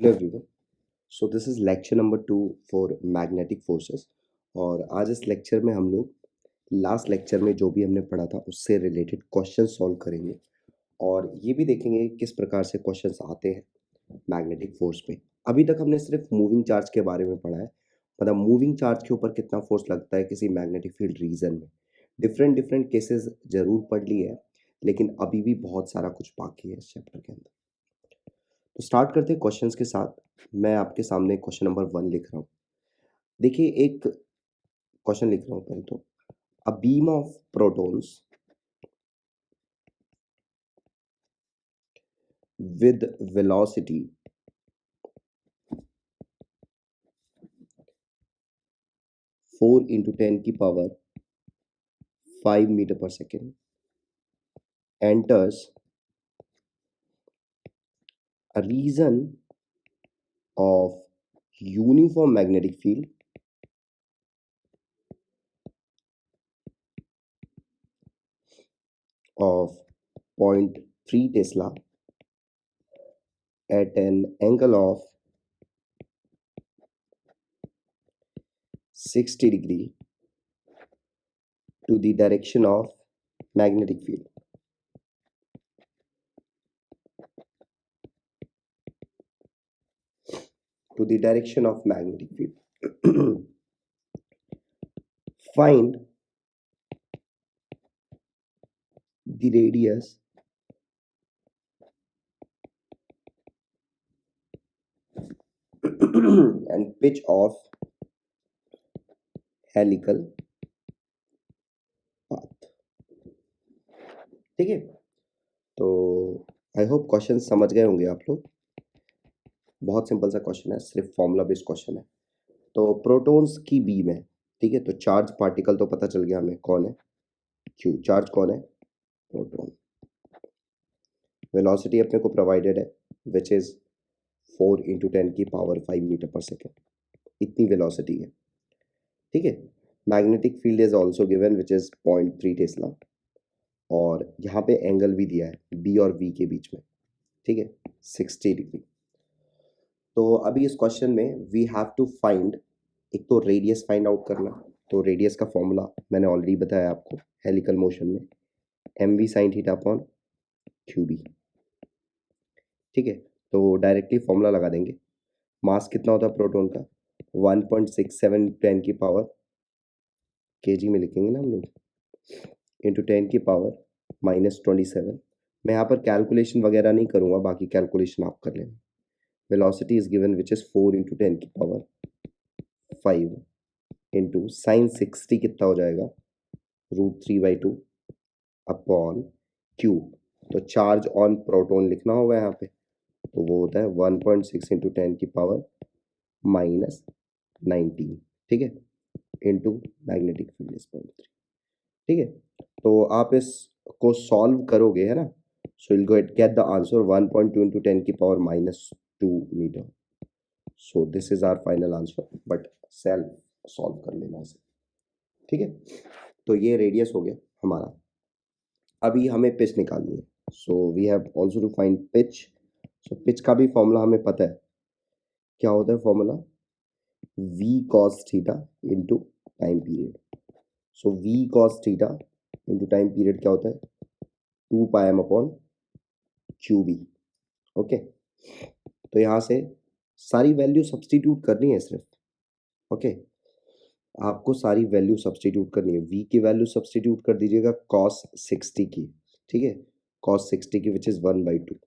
Hello everyone. So this is lecture number 2 for magnetic forces. और आज इस lecture में हम लोग लास्ट लेक्चर में जो भी हमने पढ़ा था उससे रिलेटेड क्वेश्चन सॉल्व करेंगे और ये भी देखेंगे किस प्रकार से क्वेश्चंस आते हैं मैग्नेटिक फोर्स पे। अभी तक हमने सिर्फ मूविंग चार्ज के बारे में पढ़ा है, मतलब मूविंग चार्ज के ऊपर कितना फोर्स लगता है किसी मैग्नेटिक फील्ड रीजन में। डिफरेंट डिफरेंट केसेस ज़रूर पढ़ लिए हैं, लेकिन अभी भी बहुत सारा कुछ बाकी है इस चैप्टर के अंदर। तो स्टार्ट करते हैं क्वेश्चंस के साथ। मैं आपके सामने क्वेश्चन नंबर 1 लिख रहा हूँ। देखिए, एक क्वेश्चन लिख रहा हूँ पहले तो। A beam of protons with velocity 4 into 10 की पावर 5 मीटर पर second enters a region of uniform magnetic field of 0.3 Tesla at an angle of 60 degree to the direction of magnetic field. To the direction of magnetic field. Find the radius and pitch of helical path। ठीक है, तो I hope question समझ गए होंगे आप लोग। बहुत simple सा क्वेश्चन है, सिर्फ फॉर्मूला बेस्ड क्वेश्चन है। तो प्रोटॉन्स की बीम है, ठीक है। तो चार्ज पार्टिकल तो पता चल गया हमें कौन है, क्यू। चार्ज कौन है, प्रोटॉन। वेलोसिटी अपने को प्रोवाइडेड है विच इज 4 इंटू 10 की पावर 5 मीटर पर सेकेंड, इतनी वेलोसिटी है, ठीक है। Magnetic field is also given which is 0.3 Tesla, और यहाँ पे एंगल भी दिया है बी और वी के बीच में, ठीक है, 60 डिग्री। तो अभी इस क्वेश्चन में वी हैव टू फाइंड, एक तो रेडियस फाइंड आउट करना। तो रेडियस का फॉर्मूला मैंने ऑलरेडी बताया आपको, हेलिकल मोशन में M V sine theta upon Q B, ठीक है। तो डायरेक्टली फॉर्मूला लगा देंगे। मास कितना होता है प्रोटॉन का, 1.67 10 की पावर, केजी में लिखेंगे ना हम लोग, इंटू 10 की पावर -27। मैं यहाँ पर कैलकुलेशन वगैरह नहीं करूँगा, बाकी कैलकुलेशन आप कर लेना। Velocity is given which is 4 into 10 की पावर 5 इंटू साइन 60 कितना हो जाएगा, √3/2 अपॉन क्यू। तो चार्ज ऑन प्रोटॉन लिखना होगा यहाँ पे, तो वो होता है 1.6 इंटू 10 की पावर -19, ठीक है, इंटू मैग्नेटिक फील्ड इज 0.3, ठीक है। तो आप इसको सॉल्व करोगे, है ना, so will get the answer 1.2 into 10 की power -2 metre. So this is our final answer, but self solve कर लेना इसे, ठीक है। तो ये रेडियस हो गया हमारा। अभी हमें पिच निकालनी है, so we have also to find pitch. So pitch का भी फॉर्मूला हमें पता है, क्या होता है formula, v cos theta into time period. So v cos theta into time period क्या होता है, 2πm upon Q B, okay. तो यहाँ से सारी वैल्यू सब्सटीट्यूट करनी है सिर्फ, ओके। आपको सारी वैल्यू सब्सटीट्यूट करनी है। v की वैल्यू सब्सटीट्यूट कर दीजिएगा cos 60 की, ठीक है, cos 60 की विच इज़ 1/2।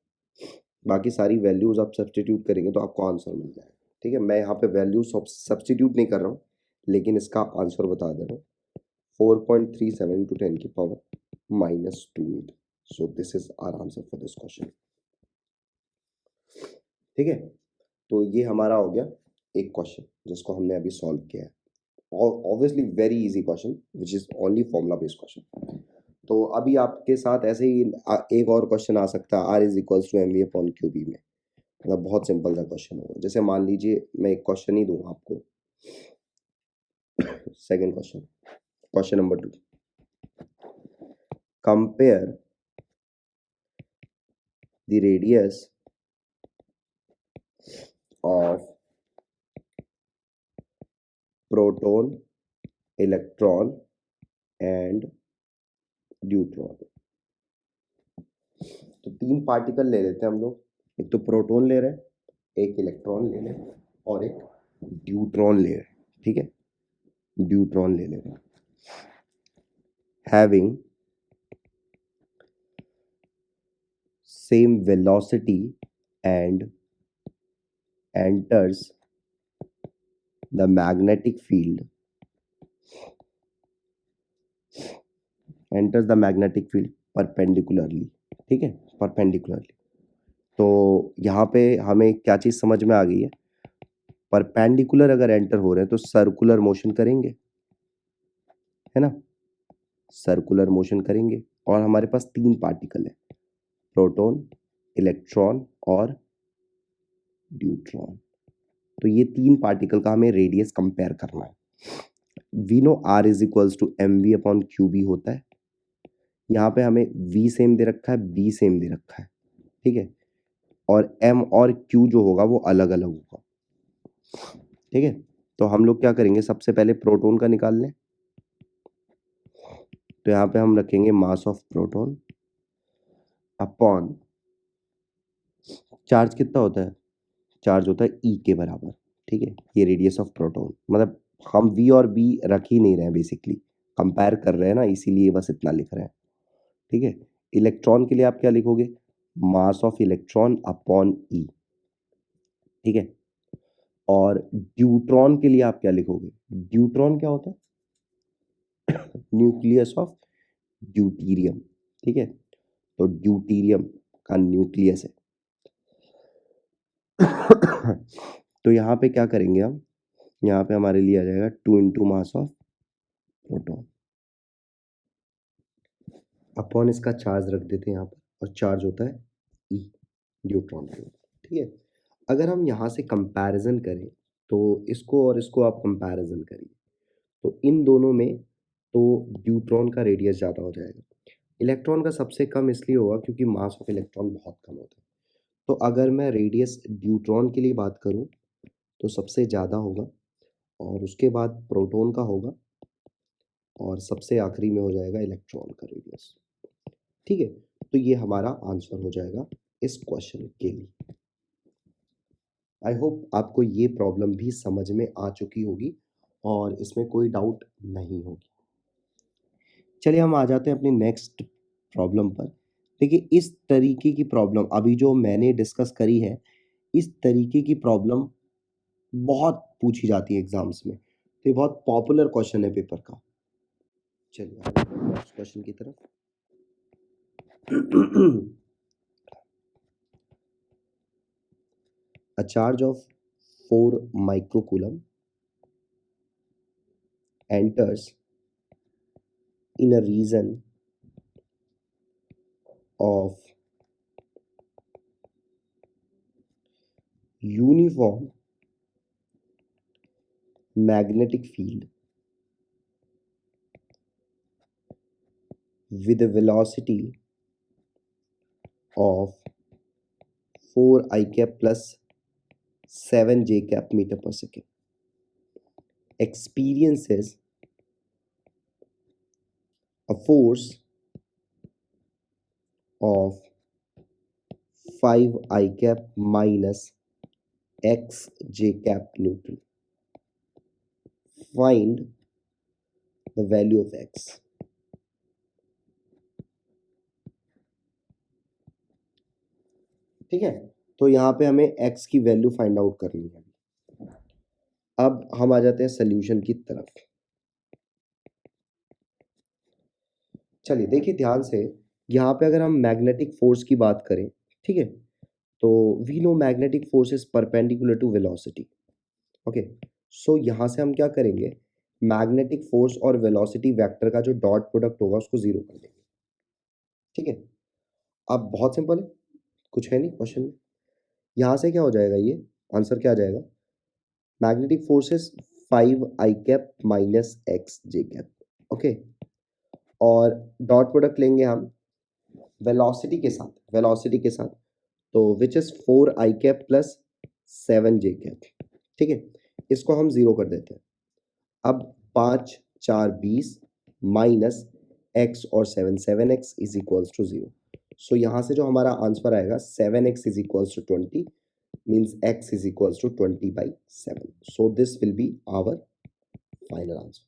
बाकी सारी वैल्यूज आप सब्सटीट्यूट करेंगे तो आपको आंसर मिल जाएगा, ठीक है। मैं यहाँ पे वैल्यू सब्सटीट्यूट नहीं कर रहा हूँ, लेकिन इसका आंसर बता दे रहा हूँ, 4.37 टू 10 की power -2 metre. So this is our answer for this question, ठीक है। तो ये हमारा हो गया एक क्वेश्चन जिसको हमने अभी सॉल्व किया है। Obviously very easy question which is only formula based question. तो अभी आपके साथ ऐसे ही एक और क्वेश्चन आ सकता है, R is equals to M V upon Q B में। मतलब बहुत सिंपल सा क्वेश्चन होगा। जैसे मान लीजिए मैं एक क्वेश्चन ही दूंगा आपको, second question, question number 2, compare the radius of proton, electron and neutron. तो 3 पार्टिकल ले लेते हैं हम लोग, एक तो प्रोटॉन ले रहे हैं, एक इलेक्ट्रॉन ले रहे हैं और एक न्यूट्रॉन ले रहे हैं। ठीक है, न्यूट्रॉन ले रहे हैं। Having same velocity and enters the magnetic field perpendicularly। ठीक है, परपेंडिकुलरली। तो यहाँ पे हमें क्या चीज़ समझ में आ गई है, परपेंडिकुलर अगर एंटर हो रहे हैं तो सर्कुलर मोशन करेंगे, है ना, सर्कुलर मोशन करेंगे। और हमारे पास 3 पार्टिकल है, प्रोटॉन, इलेक्ट्रॉन और न्यूट्रॉन। तो ये 3 पार्टिकल का हमें रेडियस कंपेयर करना है। We know R is equals to M V upon Q B होता है। यहाँ पे हमें v सेम दे रखा है, b सेम दे रखा है। ठीक है, और m और q जो होगा वो अलग अलग होगा। ठीक है, तो हम लोग क्या करेंगे, सबसे पहले प्रोटॉन का निकाल लें। तो यहाँ पे हम रखेंगे mass of proton upon charge कितना होता है, चार्ज होता है E के बराबर। ठीक है, ये रेडियस ऑफ प्रोटॉन, मतलब हम v और b रख ही नहीं रहे हैं, बेसिकली कंपेयर कर रहे हैं ना, इसीलिए बस इतना लिख रहे हैं। ठीक है, इलेक्ट्रॉन के लिए आप क्या लिखोगे, मास ऑफ इलेक्ट्रॉन अपॉन ई। ठीक है, और ड्यूट्रॉन के लिए आप क्या लिखोगे, ड्यूट्रॉन क्या होता है, न्यूक्लियस ऑफ ड्यूटीरियम। ठीक है, तो ड्यूटीरियम का न्यूक्लियस है। तो यहाँ पे क्या करेंगे हम, यहाँ पे हमारे लिए आ जाएगा 2 into mass of proton upon इसका चार्ज रख देते हैं यहाँ पर, और चार्ज होता है ई, न्यूट्रॉन के। ठीक है, अगर हम यहाँ से कंपैरिजन करें तो इसको और इसको आप कंपैरिजन करिए, तो इन दोनों में तो न्यूट्रॉन का रेडियस ज़्यादा हो जाएगा, इलेक्ट्रॉन का सबसे कम इसलिए होगा क्योंकि मास ऑफ इलेक्ट्रॉन बहुत कम होता है। तो अगर मैं रेडियस न्यूट्रॉन के लिए बात करूँ तो सबसे ज़्यादा होगा, और उसके बाद प्रोटॉन का होगा, और सबसे आखिरी में हो जाएगा इलेक्ट्रॉन का रेडियस। ठीक है, तो ये हमारा आंसर हो जाएगा इस क्वेश्चन के लिए। आई होप आपको ये प्रॉब्लम भी समझ में आ चुकी होगी और इसमें कोई डाउट नहीं होगी। चलिए हम आ जाते हैं अपनी नेक्स्ट प्रॉब्लम पर। देखिए, इस तरीके की प्रॉब्लम अभी जो मैंने डिस्कस करी है, इस तरीके की प्रॉब्लम बहुत पूछी जाती है एग्जाम्स में, तो ये बहुत पॉपुलर क्वेश्चन है पेपर का। चलिए नेक्स्ट क्वेश्चन की तरफ। A charge of 4 microcoulomb enters in a region of uniform magnetic field with a velocity of 4 I cap plus 7 j cap meter per second, experiences a force of 5 I cap minus x j cap Newton. Find the value of x. ठीक है, तो यहाँ पे हमें x की value find out करनी है। अब हम आ जाते हैं सॉल्यूशन की तरफ। चलिए देखिए ध्यान से, यहाँ पे अगर हम मैग्नेटिक फोर्स की बात करें, ठीक है, तो we know magnetic force is perpendicular to velocity. Okay, so यहाँ से हम क्या करेंगे, मैग्नेटिक फोर्स और वेलोसिटी वेक्टर का जो डॉट प्रोडक्ट होगा उसको जीरो कर देंगे। ठीक है, अब बहुत सिंपल है, कुछ है नहीं क्वेश्चन में। यहाँ से क्या हो जाएगा, ये आंसर क्या आ जाएगा, magnetic force is 5 I cap minus x J cap. Okay, और डॉट प्रोडक्ट लेंगे हम वेलोसिटी के साथ, तो which is 4 I cap plus 7j cap, ठीक है। इसको हम 0 कर देते हैं। अब 5 4 20 माइनस x और 7 7x इज इक्वल्स टू 0। सो यहाँ से जो हमारा आंसर आएगा 7x is equals to 20 means x is equals to 20/7. So this will be our final answer.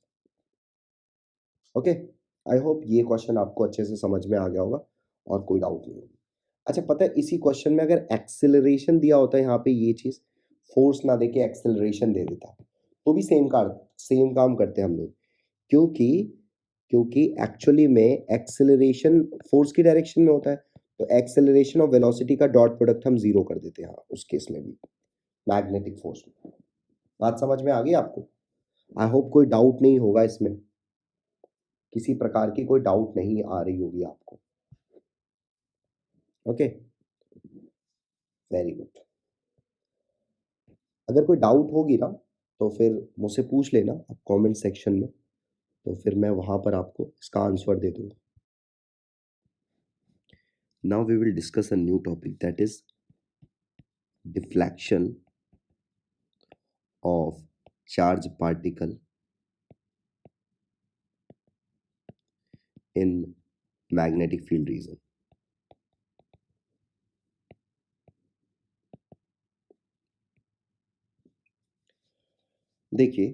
Okay, I hope ये क्वेश्चन आपको अच्छे से समझ में आ गया होगा और कोई डाउट नहीं होगा। अच्छा, पता है इसी क्वेश्चन में अगर एक्सेलरेशन दिया होता है यहाँ पे, ये चीज फोर्स ना देके एक्सेलरेशन दे देता तो भी सेम काम करते हम लोग, क्योंकि क्योंकि एक्चुअली में एक्सेलरेशन फोर्स की डायरेक्शन में होता है, तो एक्सेलरेशन और वेलोसिटी का डॉट प्रोडक्ट हम 0 कर देते हैं। हाँ, उस केस में भी मैग्नेटिक फोर्स में। बात समझ में आ गई आपको? आई होप कोई डाउट नहीं होगा इसमें, किसी प्रकार की कोई डाउट नहीं आ रही होगी आपको। Okay, very good. अगर कोई डाउट होगी ना तो फिर मुझसे पूछ लेना आप कमेंट सेक्शन में, तो फिर मैं वहां पर आपको इसका आंसर दे दूंगा। Now we will discuss a new topic, that is deflection of charge particle in magnetic field region. देखिए,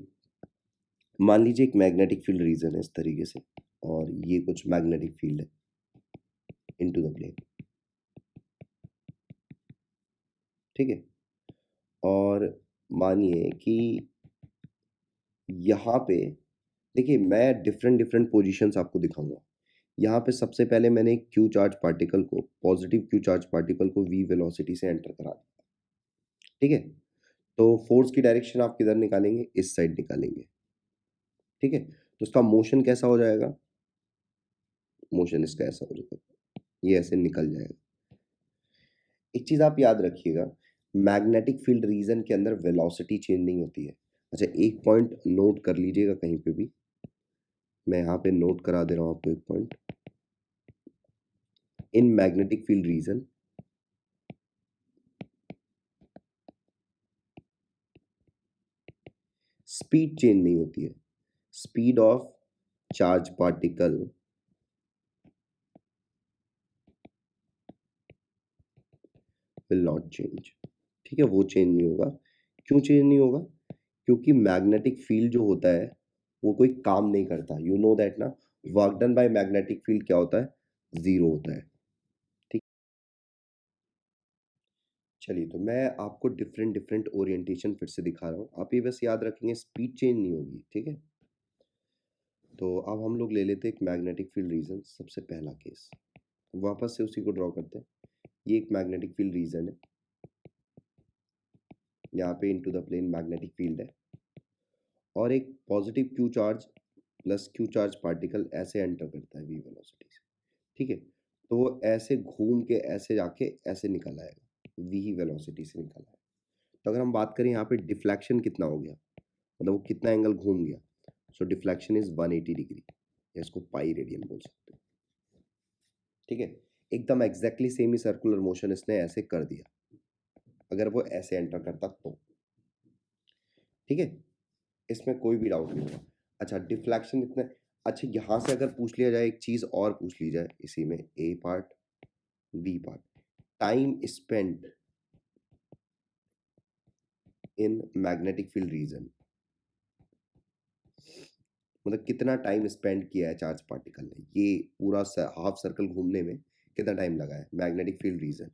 मान लीजिए एक मैग्नेटिक फील्ड रीजन है इस तरीके से, और ये कुछ मैग्नेटिक फील्ड है इनटू द प्लेन, ठीक है। और मानिए कि यहाँ पे देखिए, मैं डिफरेंट पोजीशंस आपको दिखाऊंगा। यहाँ पे सबसे पहले मैंने एक क्यू चार्ज पार्टिकल को, पॉजिटिव क्यू चार्ज पार्टिकल को v वेलोसिटी से एंटर करा दिया, ठीक है। तो फोर्स की डायरेक्शन आप किधर निकालेंगे? इस साइड निकालेंगे, ठीक है। तो उसका मोशन कैसा हो जाएगा? मोशन इसका ऐसा हो जाएगा, ये ऐसे निकल जाएगा। एक चीज आप याद रखिएगा, मैग्नेटिक फील्ड रीजन के अंदर वेलोसिटी चेंज नहीं होती है। अच्छा, एक पॉइंट नोट कर लीजिएगा कहीं पे भी, मैं यहाँ पे नोट करा दे रहा हूँ आपको एक पॉइंट। इन magnetic field reason speed change नहीं होती है। Speed of charge particle will not change, ठीक है, वो चेंज नहीं होगा। क्यों चेंज नहीं होगा? क्योंकि मैग्नेटिक फील्ड जो होता है वो कोई काम नहीं करता, यू नो दैट ना। Work done by magnetic field क्या होता है? 0 होता है, ठीक। चलिए, तो मैं आपको डिफरेंट ओरिएंटेशन फिर से दिखा रहा हूँ, आप ये बस याद रखेंगे स्पीड चेंज नहीं होगी, ठीक है। तो अब हम लोग ले लेते हैं एक मैग्नेटिक फील्ड रीजन, सबसे पहला केस, वापस से उसी को ड्रॉ करते हैं। ये एक मैग्नेटिक फील्ड रीजन है, यहाँ पे into the plane magnetic field है, और एक positive Q charge plus Q charge particle ऐसे एंटर करता है v वेलोसिटी से, ठीक है। तो वो ऐसे घूम के ऐसे जाके ऐसे निकल आएगा, v ही वेलोसिटी से निकल आएगा। तो अगर हम बात करें यहाँ पे डिफ्लेक्शन कितना हो गया, मतलब वो कितना एंगल घूम गया, सो डिफ्लेक्शन इज 180 डिग्री, या इसको पाई रेडियन बोल सकते हैं, ठीक है। एकदम एग्जैक्टली सेम ही सर्कुलर मोशन इसने ऐसे कर दिया, अगर वो ऐसे एंटर करता तो, ठीक है। इसमें कोई भी डाउट नहीं होगा। अच्छा, डिफ्लेक्शन इतना, अच्छा यहाँ से अगर पूछ लिया जाए, एक चीज और पूछ ली जाए इसी में, A part B part, time spent in magnetic field region, मतलब कितना टाइम स्पेंड किया है चार्ज पार्टिकल ने, ये पूरा हाफ सर्कल घूमने में कितना टाइम लगा है मैग्नेटिक फील्ड रीजन।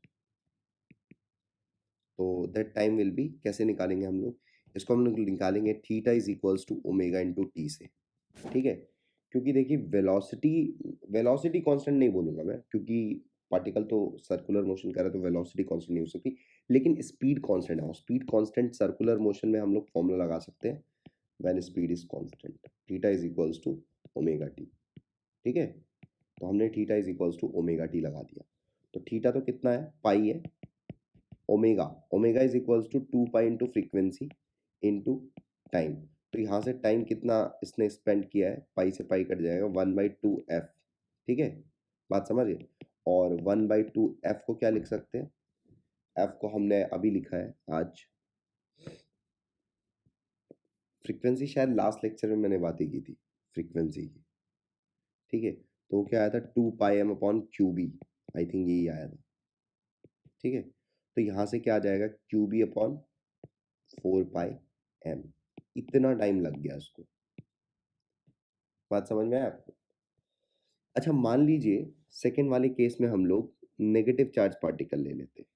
तो दैट टाइम विल बी, कैसे निकालेंगे हम लोग इसको? हम लोग निकालेंगे theta is equals to omega into T से, ठीक है। क्योंकि देखिए वेलोसिटी वेलोसिटी कांस्टेंट नहीं बोलूंगा मैं, क्योंकि पार्टिकल तो सर्कुलर मोशन कर रहा है, तो वेलोसिटी कांस्टेंट नहीं हो सकती, लेकिन स्पीड कांस्टेंट है। स्पीड कांस्टेंट सर्कुलर मोशन में हम लोग फॉर्मूला लगा सकते हैं, when speed is constant, theta is equals to omega T, ठीक है। तो हमने theta is equals to omega T लगा दिया। तो थीटा तो कितना है? पाई है। Omega, omega is equals to 2 pi into frequency into time. तो यहाँ से टाइम कितना इसने स्पेंड किया है, पाई से पाई कट जाएगा, 1/2f, ठीक है। बात समझिए। और 1/2f को क्या लिख सकते हैं? f को हमने अभी लिखा है आज फ्रीक्वेंसी शायद लास्ट लेक्चर में मैंने बातें की थी फ्रीक्वेंसी की, ठीक है। तो क्या आया था 2πm/qb, आई थिंक यही आया था, ठीक है। तो यहाँ से क्या आ जाएगा qb/4πm, इतना टाइम लग गया उसको, बात समझ में आया आपको? अच्छा मान लीजिए सेकेंड वाले केस में हम लोग नेगेटिव चार्ज पार्टिकल ले लेते हैं,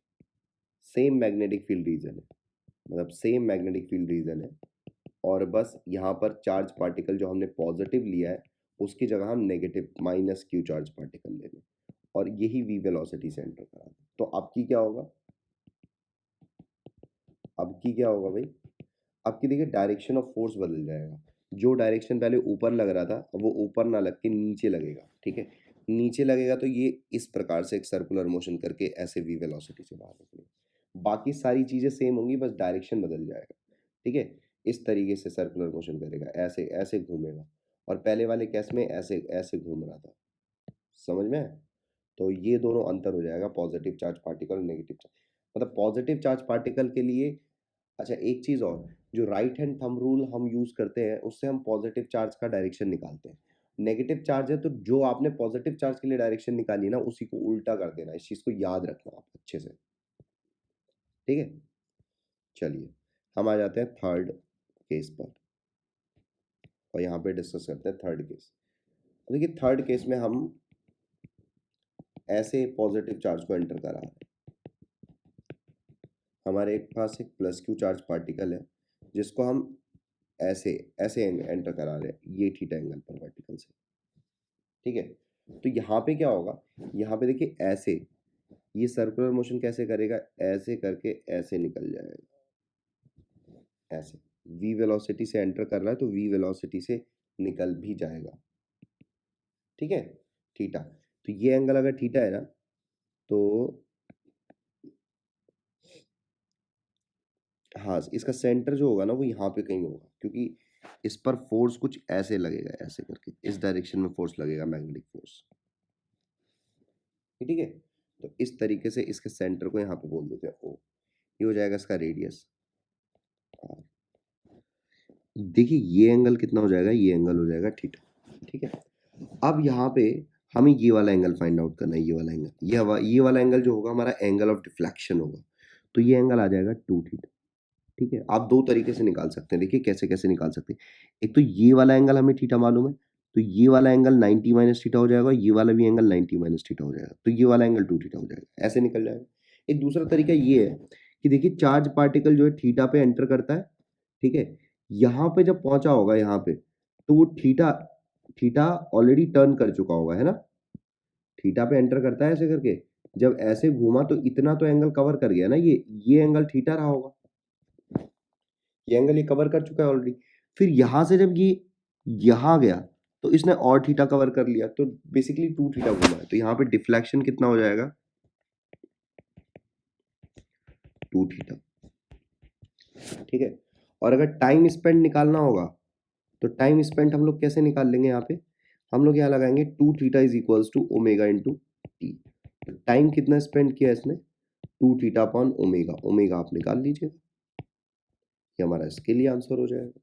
सेम मैग्नेटिक फील्ड रीजन है, मतलब सेम मैग्नेटिक फील्ड रीजन है, और बस यहाँ पर चार्ज पार्टिकल जो हमने पॉजिटिव लिया है उसकी जगह हम नेगेटिव -q चार्ज पार्टिकल ले लें और यही v वेलोसिटी से एंटर करा दें, तो आपकी क्या होगा, आपकी क्या होगा भाई, आपकी देखिए डायरेक्शन ऑफ फोर्स बदल जाएगा। जो डायरेक्शन पहले ऊपर लग रहा था अब वो ऊपर ना लग के नीचे लगेगा, ठीक है। नीचे लगेगा तो ये इस प्रकार से एक सर्कुलर मोशन करके ऐसे v वेलोसिटी से बाहर निकलेगा। बाकी सारी चीज़ें सेम होंगी, बस डायरेक्शन बदल जाएगा, ठीक है। इस तरीके से सर्कुलर मोशन करेगा, ऐसे ऐसे घूमेगा, और पहले वाले केस में ऐसे ऐसे घूम रहा था, समझ में आया? तो ये दोनों अंतर हो जाएगा पॉजिटिव चार्ज पार्टिकल और नेगेटिव चार्ज, मतलब पॉजिटिव चार्ज पार्टिकल के लिए। अच्छा एक चीज़ और, जो राइट हैंड थंब रूल हम यूज़ करते हैं उससे हम पॉजिटिव चार्ज का डायरेक्शन निकालते हैं। नेगेटिव चार्ज है तो जो आपने पॉजिटिव चार्ज के लिए डायरेक्शन निकाली ना उसी को उल्टा कर देना, इस चीज़ को याद रखना आप अच्छे से, ठीक है। चलिए हम आ जाते हैं थर्ड केस पर, और यहाँ पे डिस्कस करते हैं थर्ड केस। देखिए थर्ड केस में हम ऐसे पॉजिटिव चार्ज को एंटर करा रहे हैं, हमारे पास एक +q चार्ज पार्टिकल है जिसको हम ऐसे ऐसे एंटर करा रहे हैं, ये थीटा एंगल पर वर्टिकल से, ठीक है। तो यहाँ पे क्या होगा, यहाँ पे देखिए ऐसे ये सर्कुलर मोशन कैसे करेगा, ऐसे करके ऐसे निकल जाएगा, ऐसे v वेलोसिटी से एंटर कर रहा है तो v वेलोसिटी से निकल भी जाएगा, ठीक है। थीटा, तो ये एंगल अगर थीटा है ना तो हाँ इसका सेंटर जो होगा ना वो यहाँ पे कहीं होगा, क्योंकि इस पर फोर्स कुछ ऐसे लगेगा, ऐसे करके इस डायरेक्शन में फोर्स लगेगा, मैग्नेटिक फोर्स, ठीक है। तो इस तरीके से इसके सेंटर को यहाँ पे बोल देते हैं ओ, ये हो जाएगा इसका रेडियस आर। देखिए ये एंगल कितना हो जाएगा, ये एंगल हो जाएगा थीटा, ठीक है। अब यहाँ पे हमें ये वाला एंगल फाइंड आउट करना है, ये वाला एंगल, ये वाला एंगल जो होगा हमारा एंगल ऑफ डिफ्लेक्शन होगा, तो ये एंगल आ जाएगा 2 थीटा, ठीक है। आप दो तरीके से निकाल सकते हैं, देखिए कैसे कैसे निकाल सकते हैं। एक तो ये वाला एंगल हमें थीटा मालूम है, तो ये वाला एंगल 90 माइनस थीटा हो जाएगा, ये वाला भी एंगल 90 माइनस थीटा हो जाएगा, तो ये वाला एंगल 2 थीटा हो जाएगा, ऐसे निकल जाएगा। एक दूसरा तरीका ये है कि देखिए चार्ज पार्टिकल जो है थीटा पे एंटर करता है, ठीक है। यहाँ पे जब पहुंचा होगा यहाँ पे तो वो थीटा थीटा ऑलरेडी टर्न कर चुका होगा, है ना। थीटा पे एंटर करता है ऐसे करके, जब ऐसे घूमा तो इतना तो एंगल कवर कर गया ना, ये एंगल थीटा रहा होगा, ये एंगल ये कवर कर चुका है ऑलरेडी। फिर यहां से जब ये यहां गया तो इसने और थीटा कवर कर लिया, तो बेसिकली 2 थीटा घूमा है, तो यहाँ पे डिफ्लेक्शन कितना हो जाएगा 2 थीटा, ठीक है। और अगर टाइम स्पेंड निकालना होगा तो टाइम स्पेंड हम लोग कैसे निकाल लेंगे, यहाँ पे हम लोग यहाँ लगाएंगे 2 theta is equals to omega into T. तो टाइम कितना स्पेंड किया इसने 2 थीटा अपॉन ओमेगा, ओमेगा आप निकाल लीजिएगा, ये हमारा इसके लिए आंसर हो जाएगा।